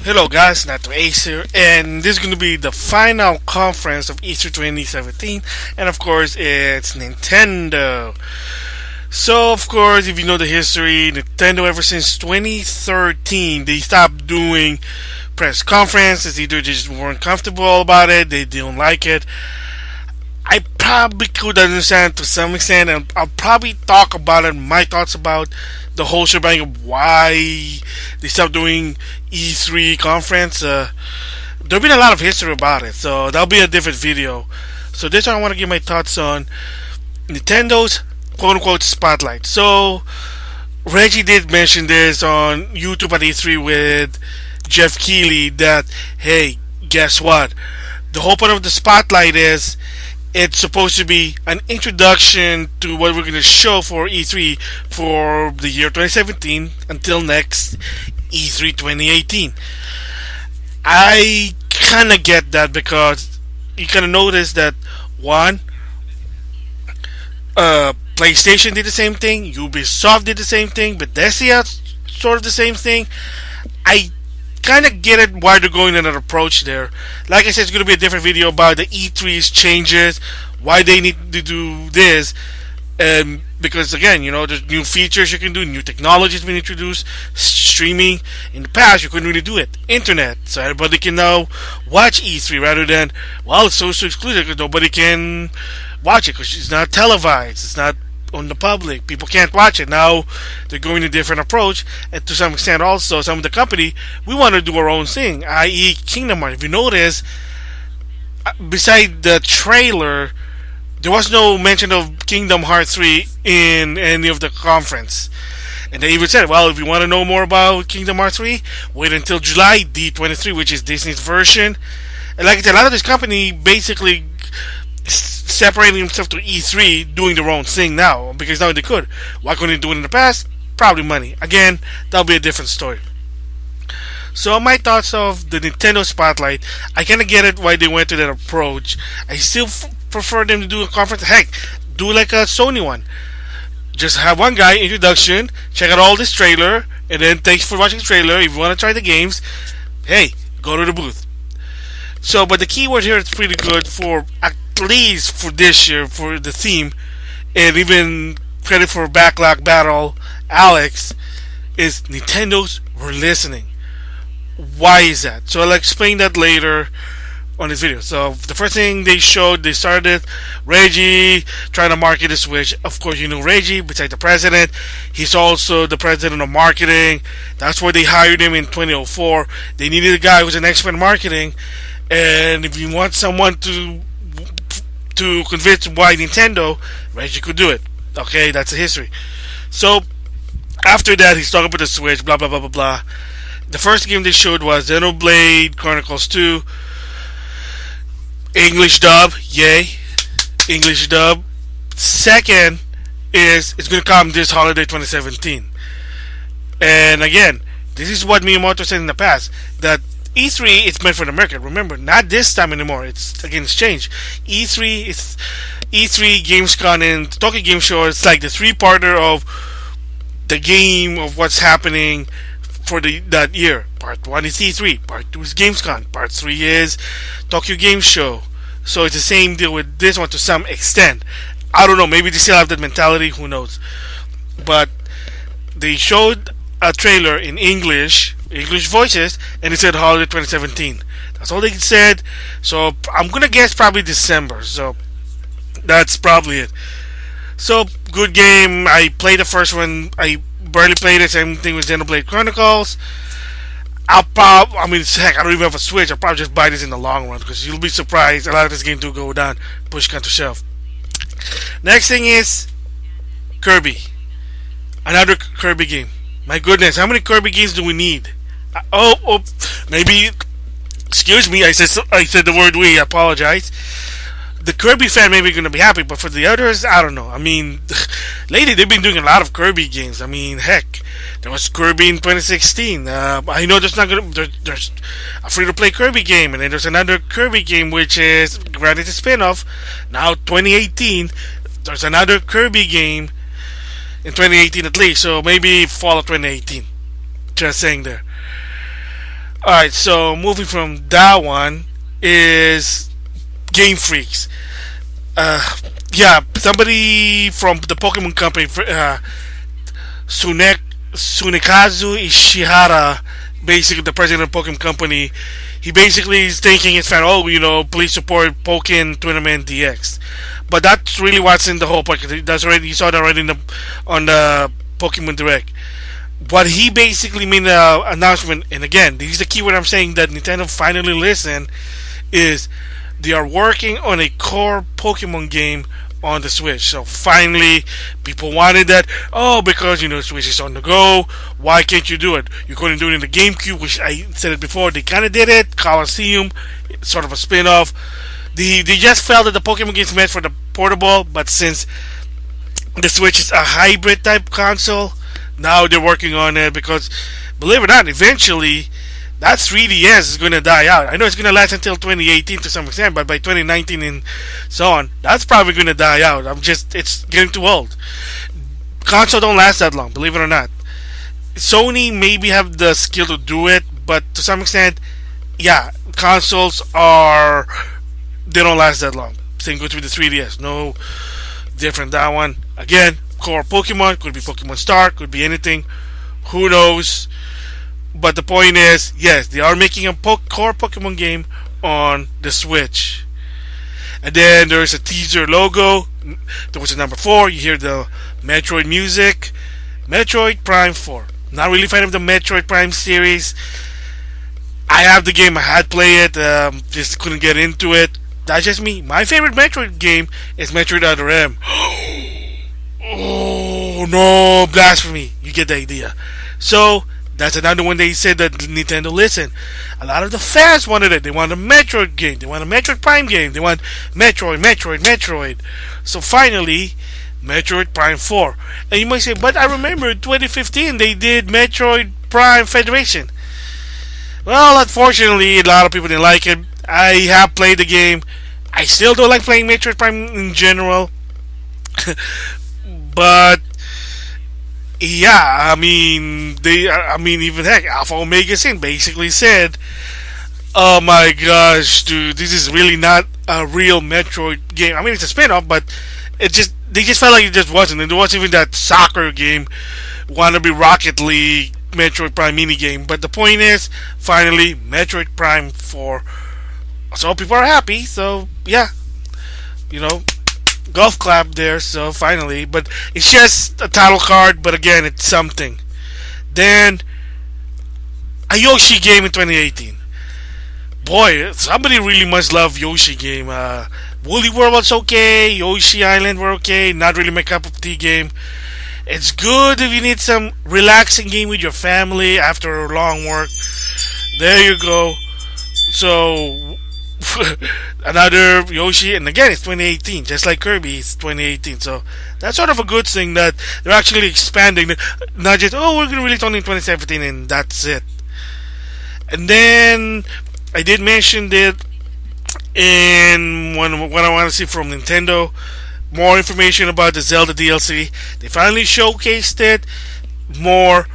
Hello guys, NautoAce here, and this is going to be the final conference of E3 2017, and of course it's Nintendo. So of course, if you know the history, Nintendo ever since 2013, they stopped doing press conferences. Either they just weren't comfortable about it, they didn't like it. I probably could understand to some extent, and I'll probably talk about it, my thoughts about the whole shebang of why they stopped doing E3 conference. There's been a lot of history about it, so that'll be a different video. So this one I want to give my thoughts on Nintendo's quote unquote spotlight. So Reggie did mention this on YouTube at E3 with Jeff Keighley that, hey, guess what? The whole point of the spotlight is it's supposed to be an introduction to what we're going to show for E3 for the year 2017 until next E3 2018. I kind of get that because you kind of notice that one, PlayStation did the same thing, Ubisoft did the same thing, Bethesda sort of the same thing. I kind of get it why they're going in an approach there. Like I said, it's going to be a different video about the E3's changes, why they need to do this, because again, there's new features you can do, new technologies being introduced, streaming. In the past, you couldn't really do it. Internet, so everybody can now watch E3 rather than, well, it's so exclusive because nobody can watch it because it's not televised, it's not on the public. People can't watch it. Now they're going a different approach, and to some extent also some of the company, we want to do our own thing, i.e. Kingdom Hearts. If you notice, beside the trailer, there was no mention of Kingdom Hearts 3 in any of the conference. And they even said, well, if you want to know more about Kingdom Hearts 3, wait until July D23, which is Disney's version. And like I said, a lot of this company basically separating themselves to E3, doing their own thing now, because now they could. Why couldn't they do it in the past? Probably money. Again, that'll be a different story. So my thoughts of the Nintendo Spotlight, I kind of get it why they went to that approach. I still prefer them to do a conference. Heck, do like a Sony one. Just have one guy, introduction, check out all this trailer, and then thanks for watching the trailer. If you want to try the games, hey, go to the booth. So, but the keyword here is pretty good for at least for this year, for the theme, and even credit for Backlog Battle, Alex, is Nintendo's We're Listening. Why is that? So I'll explain that later on this video. So the first thing they showed, they started Reggie trying to market the Switch. Of course, you know Reggie, besides the president, he's also the president of marketing. That's why they hired him in 2004. They needed a guy who's an expert in marketing, and if you want someone to convince why Nintendo, Reggie could do it. Okay, that's the history. So after that, he's talking about the Switch, blah blah blah blah blah. The first game they showed was Xenoblade Chronicles 2. English dub, yay. English dub. Second is it's going to come this holiday 2017. And again, this is what Miyamoto said in the past, that E3 is meant for the American. Remember, not this time anymore. It's changed. E3 is E3, Gamescom, and Tokyo Game Show. It's like the three-parter of the game of what's happening for that year. Part 1 is E3, Part 2 is Gamescom, Part 3 is Tokyo Game Show. So it's the same deal with this one to some extent. I don't know, maybe they still have that mentality, who knows. But they showed a trailer in English voices, and it said holiday 2017. That's all they said. So I'm gonna guess probably December. So that's probably it. So good game. I played the first one. I barely played it. Same thing with Xenoblade Chronicles. Heck, I don't even have a Switch. I'll probably just buy this in the long run because you'll be surprised. A lot of this game do go down. Push come to shove. Next thing is Kirby. Another Kirby game. My goodness, how many Kirby games do we need? Maybe. Excuse me, I said the word we. I apologize. The Kirby fan may be going to be happy, but for the others, I don't know. I mean, lately they've been doing a lot of Kirby games. I mean, heck, there was Kirby in 2016. I know there's a free-to-play Kirby game, and then there's another Kirby game which is granted a spin-off. Now 2018, there's another Kirby game in 2018 at least. So maybe fall of 2018. Just saying there. All right, so moving from that one is Game Freaks. Uh, yeah, somebody from the Pokemon Company, Sunek Sunekazu Ishihara, basically the president of Pokemon Company, he basically is thinking it's fine. Oh, please support Pokemon Tournament DX. But that's really what's in the whole Pokemon. That's already you saw that already on the Pokemon Direct. What he basically made an announcement, and again, this is the keyword I'm saying that Nintendo finally listened, is they are working on a core Pokemon game on the Switch. So finally, people wanted that. Oh, because Switch is on the go. Why can't you do it? You couldn't do it in the GameCube, which I said it before. They kind of did it. Coliseum, sort of a spin-off. They just felt that the Pokemon game's meant for the portable, but since the Switch is a hybrid type console, now they're working on it because, believe it or not, eventually that 3DS is going to die out. I know it's going to last until 2018 to some extent, but by 2019 and so on, that's probably going to die out. It's getting too old. Console don't last that long, believe it or not. Sony maybe have the skill to do it, but to some extent, yeah, consoles they don't last that long. Same goes with the 3DS. No different that one. Again, core Pokemon, could be Pokemon Star, could be anything. Who knows? But the point is, yes, they are making a core Pokemon game on the Switch. And then there's a teaser logo. There was a number 4. You hear the Metroid music. Metroid Prime 4. Not really a fan of the Metroid Prime series. I have the game. I had played it. Just couldn't get into it. That's just me. My favorite Metroid game is Metroid Other M. Oh no, blasphemy. You get the idea. So that's another one they said that Nintendo listened. A lot of the fans wanted it. They want a Metroid game. They want a Metroid Prime game. They want Metroid. So finally, Metroid Prime 4. And you might say, but I remember in 2015 they did Metroid Prime Federation. Well, unfortunately, a lot of people didn't like it. I have played the game. I still don't like playing Metroid Prime in general. But yeah, even heck, Alpha Omega Sin basically said, "Oh my gosh, dude, this is really not a real Metroid game. I mean, it's a spin-off, but they just felt like it just wasn't. And there wasn't even that soccer game, wannabe Rocket League Metroid Prime mini game. But the point is, finally, Metroid Prime 4. So people are happy. So yeah, golf clap there. So finally, but it's just a title card. But again, it's something. Then a Yoshi game in 2018. Boy, somebody really must love Yoshi game. Woolly World was okay. Yoshi Island were okay. Not really my cup of tea game. It's good if you need some relaxing game with your family after a long work. There you go. So another Yoshi, and again it's 2018, just like Kirby, it's 2018. So that's sort of a good thing that they're actually expanding, not just we're going to release only in 2017 and that's it. And then I did mention that in what I want to see from Nintendo, more information about the Zelda DLC. They finally showcased it more.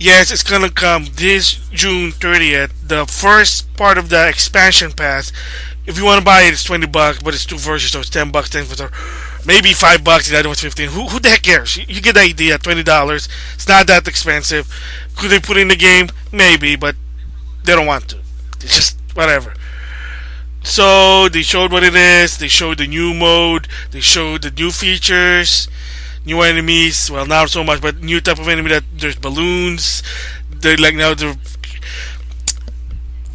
Yes, it's gonna come this June 30th. The first part of the expansion pass. If you want to buy it, it's $20, but it's 2 versions, so it's $10, 10 for maybe $5. The other one's 15. Who the heck cares? You get the idea. $20. It's not that expensive. Could they put in the game? Maybe, but they don't want to. It's just whatever. So they showed what it is. They showed the new mode. They showed the new features. New enemies, well, not so much, but new type of enemy that there's balloons. They're like now the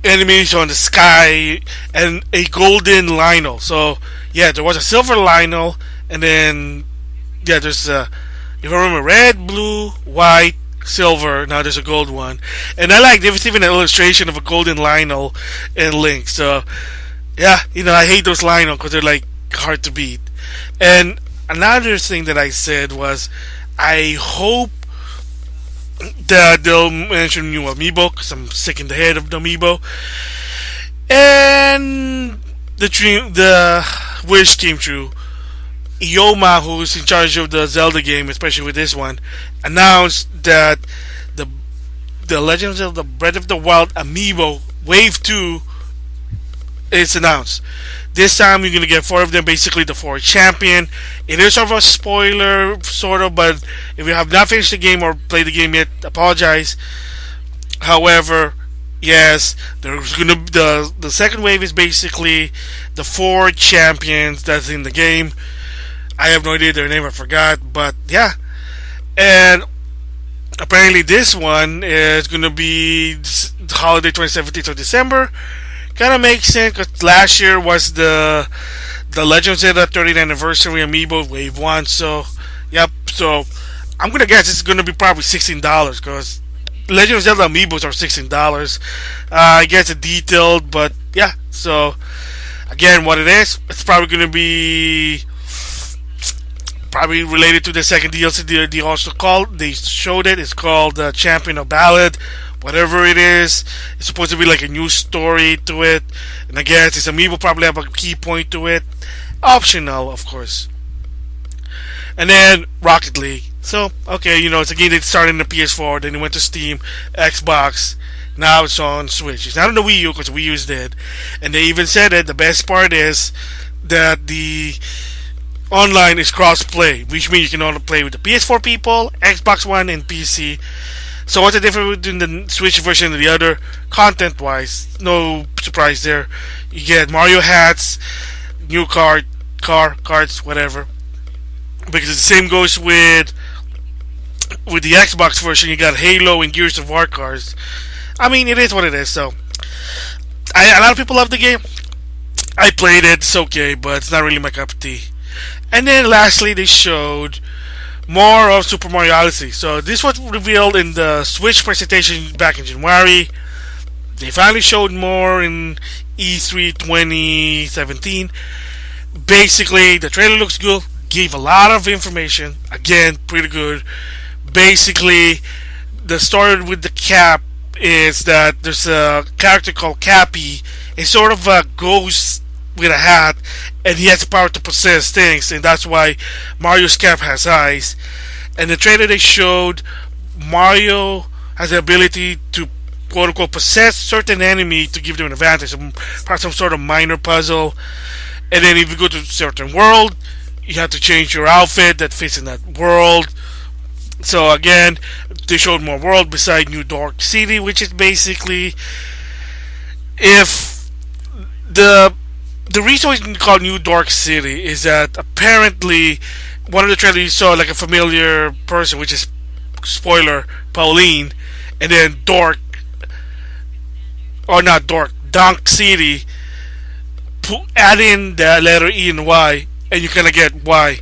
enemies on the sky and a golden Lionel. So yeah, there was a silver Lionel, and then there's if I remember, red, blue, white, silver. Now there's a gold one, and I like there's even an illustration of a golden Lionel in Link. So yeah, I hate those Lionel because they're like hard to beat. And another thing that I said was, I hope that they'll mention new amiibo, because I'm sick in the head of the amiibo. And the wish came true. Ioma, who's in charge of the Zelda game, especially with this one, announced that the Legend of Zelda Breath of the Wild Amiibo Wave 2 is announced. This time you're gonna get four of them, basically the four champion. It is sort of a spoiler, sort of, but if you have not finished the game or played the game yet, apologize. However, yes, there's gonna the second wave is basically the four champions that's in the game. I have no idea their name, I forgot, but yeah. And apparently this one is gonna be holiday 2017, so December. Kind of makes sense because last year was the Legend of Zelda 30th anniversary amiibo wave 1. So yep, so I'm gonna guess it's gonna be probably $16 because Legend of Zelda amiibos are $16. I guess it's detailed, but yeah. So again, what it is, it's probably gonna be probably related to the second DLC. They also they showed it. It's called Champion of Ballad. Whatever it is, it's supposed to be like a new story to it. And I guess this amiibo probably have a key point to it. Optional, of course. And then Rocket League. So, okay, it's a game that started in the PS4, then it went to Steam, Xbox. Now it's on Switch. It's not on the Wii U because the Wii U's dead. And they even said that the best part is that the online is cross-play, which means you can only play with the PS4 people, Xbox One, and PC. So what's the difference between the Switch version and the other? Content-wise, no surprise there. You get Mario hats, new cards, whatever. Because the same goes with the Xbox version. You got Halo and Gears of War cards. I mean, it is what it is. So, a lot of people love the game. I played it. It's okay, but it's not really my cup of tea. And then lastly, they showed more of Super Mario Odyssey. So this was revealed in the Switch presentation back in January. They finally showed more in E3 2017. Basically, the trailer looks good. Gave a lot of information. Again, pretty good. Basically, the story with the cap is that there's a character called Cappy. It's sort of a ghost with a hat, and he has the power to possess things, and that's why Mario's cap has eyes. And the trailer they showed, Mario has the ability to quote unquote possess certain enemy to give them an advantage, perhaps some sort of minor puzzle. And then if you go to a certain world, you have to change your outfit that fits in that world. So again, they showed more world beside New Dark City, which is basically if the reason it's called New Dark City is that apparently one of the trailers you saw like a familiar person, which is spoiler Pauline, and then Dork or not Dork, Donk City. Add in the letter E and Y, and you kind of get Y.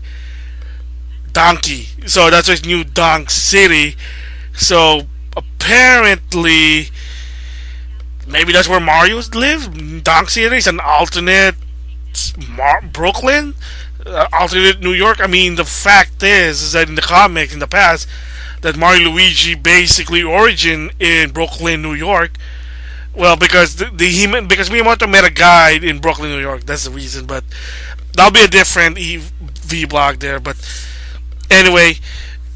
Donkey. So that's why it's New Donk City. So apparently, maybe that's where Mario lives. Donk City is an alternate Brooklyn, alternate New York. I mean, the fact is that in the comics in the past, that Mario Luigi basically origin in Brooklyn, New York. Well, because because Miyamoto met a guy in Brooklyn, New York. That's the reason. But that'll be a different V blog there. But anyway,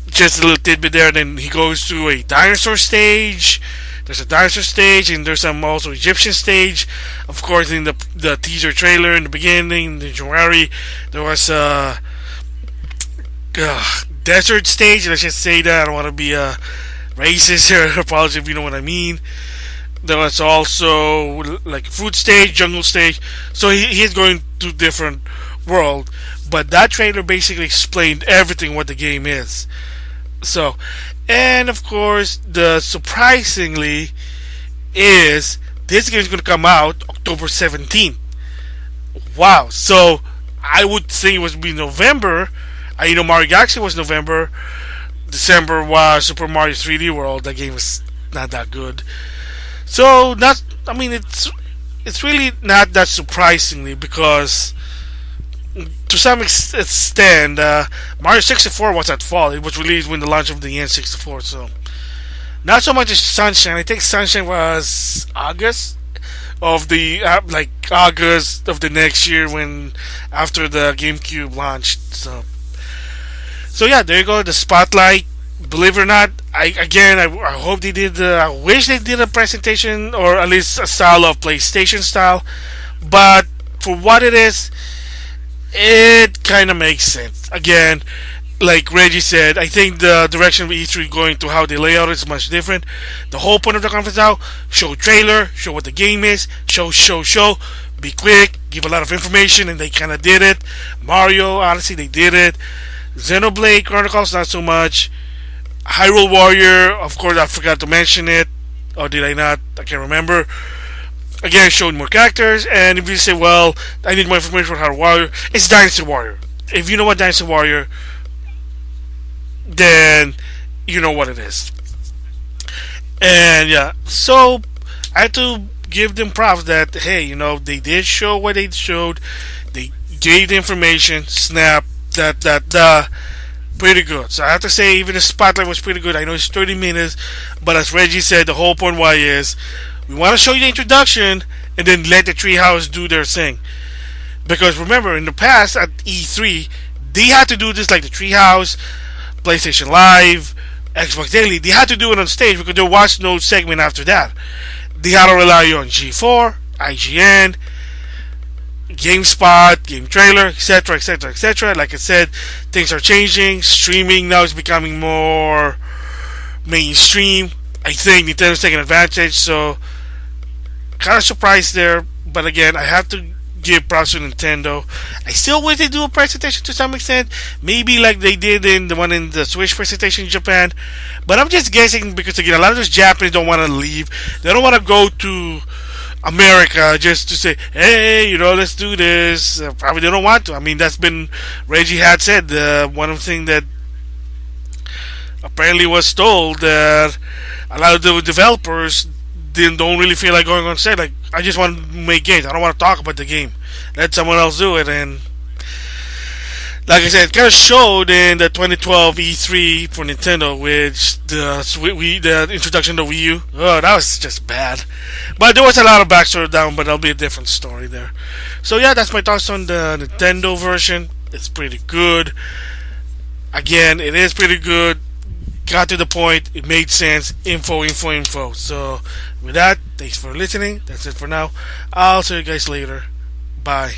just a little tidbit there. Then he goes to a dinosaur stage. There's a dinosaur stage, and there's some also Egyptian stage. Of course, in the teaser trailer in the beginning, in January, there was a desert stage. Let's just say that. I don't want to be racist or apologize if you know what I mean. There was also like food stage, jungle stage. So he's going to different world. But that trailer basically explained everything what the game is. So, and of course, the surprisingly is this game is going to come out October 17th. Wow. So I would think it would be November. Mario Galaxy was November. December was Super Mario 3D World. That game was not that good. So it's really not that surprisingly because to some extent Mario 64 was at fault. It was released when the launch of the N64, so not so much as Sunshine. I think Sunshine was August of the August of the next year when after the GameCube launched. So yeah, there you go. The Spotlight believe it or not, I hope they did. I wish they did a presentation or at least a style of PlayStation style. But for what it is, it kind of makes sense. Again, like Reggie said, I think the direction of E3 going to how they lay out is much different. The whole point of the conference now: show trailer, show what the game is, show. Be quick, give a lot of information, and they kind of did it. Mario, honestly, they did it. Xenoblade Chronicles, not so much. Hyrule Warrior, of course, I forgot to mention it. Or did I not? I can't remember. Again, showed more characters. And if you say, well, I need more information on Hyrule Warrior, it's Dynasty Warrior. If you know what Dynasty Warrior, then you know what it is. And yeah, so I had to give them props that, hey, they did show what they showed. They gave the information, snap, pretty good. So I have to say, even the spotlight was pretty good. I know it's 30 minutes, but as Reggie said, the whole point why is we want to show you the introduction and then let the treehouse do their thing. Because remember, in the past at E3, they had to do this like the treehouse, PlayStation Live, Xbox Daily. They had to do it on stage because there was no segment after that. They had to rely on G4, IGN, GameSpot, Game Trailer, etc., etc., etc. Like I said, things are changing. Streaming now is becoming more mainstream. I think Nintendo's taking advantage, so kind of surprised there. But again, I have to give props to Nintendo. I still wish they do a presentation to some extent, maybe like they did in the one in the Switch presentation in Japan. But I'm just guessing because again, a lot of those Japanese don't want to leave. They don't want to go to America just to say, hey, let's do this. Probably they don't want to. I mean, that's been Reggie had said. One of the things that apparently was told that a lot of the developers don't really feel like going on set. Like, I just want to make games. I don't want to talk about the game. Let someone else do it. And like I said, it kind of showed in the 2012 E3 for Nintendo, which the introduction to Wii U. Oh, that was just bad. But there was a lot of backstory down, but that'll be a different story there. So yeah, that's my thoughts on the Nintendo version. It's pretty good. Again, it is pretty good. Got to the point. It made sense. Info. So with that, thanks for listening. That's it for now. I'll see you guys later. Bye.